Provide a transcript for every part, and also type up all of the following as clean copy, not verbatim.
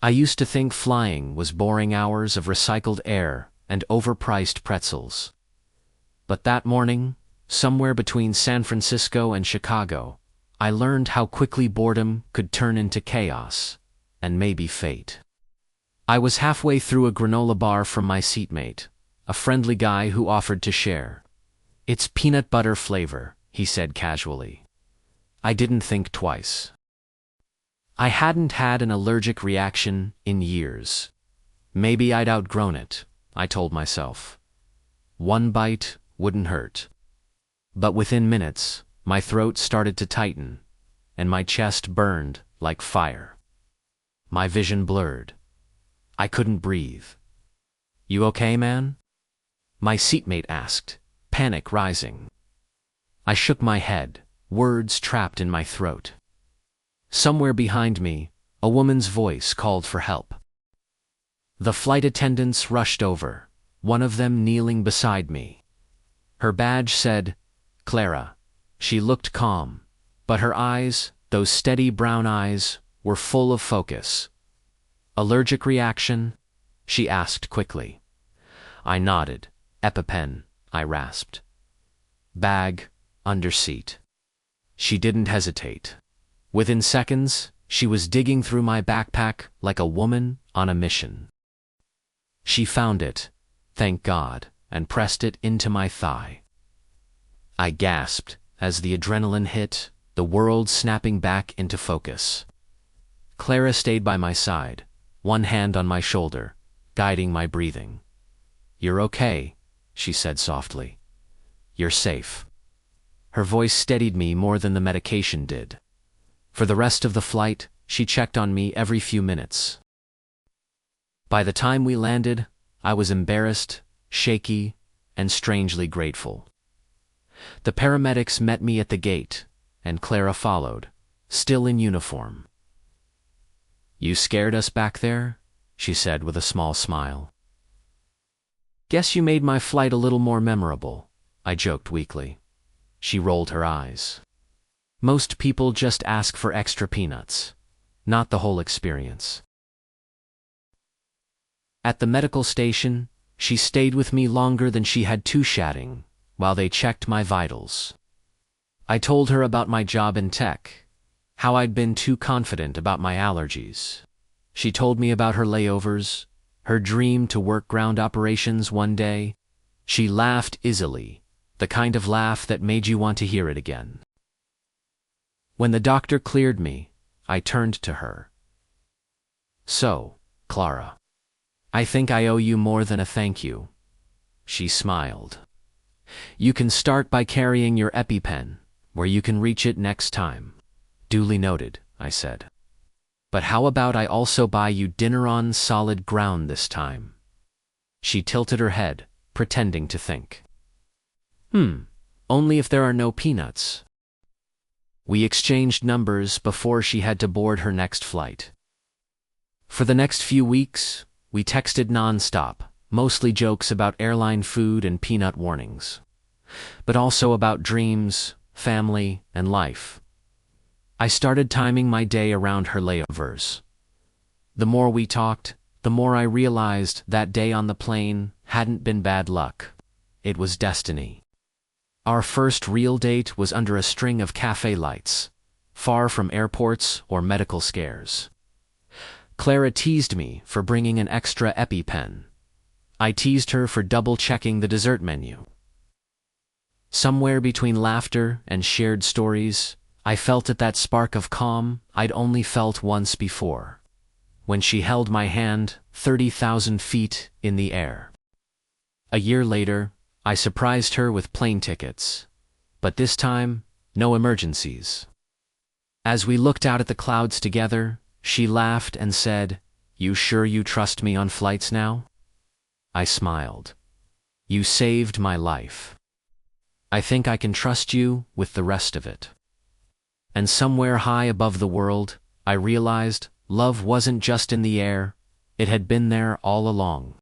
I used to think flying was boring hours of recycled air and overpriced pretzels. But that morning, somewhere between San Francisco and Chicago, I learned how quickly boredom could turn into chaos, and maybe fate. I was halfway through a granola bar from my seatmate, a friendly guy who offered to share. "It's peanut butter flavor," he said casually. I didn't think twice. I hadn't had an allergic reaction in years. Maybe I'd outgrown it, I told myself. One bite wouldn't hurt. But within minutes, my throat started to tighten, and my chest burned like fire. My vision blurred. I couldn't breathe. "You okay, man?" my seatmate asked, panic rising. I shook my head, words trapped in my throat. Somewhere behind me, a woman's voice called for help. The flight attendants rushed over, one of them kneeling beside me. Her badge said, "Clara." She looked calm, but her eyes, those steady brown eyes, were full of focus. "Allergic reaction?" she asked quickly. I nodded. "EpiPen," I rasped. "Bag, under seat." She didn't hesitate. Within seconds, she was digging through my backpack like a woman on a mission. She found it, thank God, and pressed it into my thigh. I gasped as the adrenaline hit, the world snapping back into focus. Clara stayed by my side, one hand on my shoulder, guiding my breathing. "You're okay," she said softly. "You're safe." Her voice steadied me more than the medication did. For the rest of the flight, she checked on me every few minutes. By the time we landed, I was embarrassed, shaky, and strangely grateful. The paramedics met me at the gate, and Clara followed, still in uniform. "You scared us back there?" she said with a small smile. "Guess you made my flight a little more memorable," I joked weakly. She rolled her eyes. "Most people just ask for extra peanuts, not the whole experience." At the medical station, she stayed with me longer than she had to chatting, while they checked my vitals. I told her about my job in tech, how I'd been too confident about my allergies. She told me about her layovers, her dream to work ground operations one day. She laughed easily, the kind of laugh that made you want to hear it again. When the doctor cleared me, I turned to her. "So, Clara, I think I owe you more than a thank you." She smiled. "You can start by carrying your EpiPen, where you can reach it next time." "Duly noted," I said. "But how about I also buy you dinner on solid ground this time?" She tilted her head, pretending to think. Only if there are no peanuts." We exchanged numbers before she had to board her next flight. For the next few weeks, we texted nonstop, mostly jokes about airline food and peanut warnings, but also about dreams, family, and life. I started timing my day around her layovers. The more we talked, the more I realized that day on the plane hadn't been bad luck. It was destiny. Our first real date was under a string of cafe lights, far from airports or medical scares. Clara teased me for bringing an extra EpiPen. I teased her for double-checking the dessert menu. Somewhere between laughter and shared stories, I felt at that spark of calm I'd only felt once before, when she held my hand 30,000 feet in the air. A year later, I surprised her with plane tickets, but this time, no emergencies. As we looked out at the clouds together, she laughed and said, "You sure you trust me on flights now?" I smiled. "You saved my life. I think I can trust you with the rest of it." And somewhere high above the world, I realized love wasn't just in the air, it had been there all along.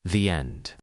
The end.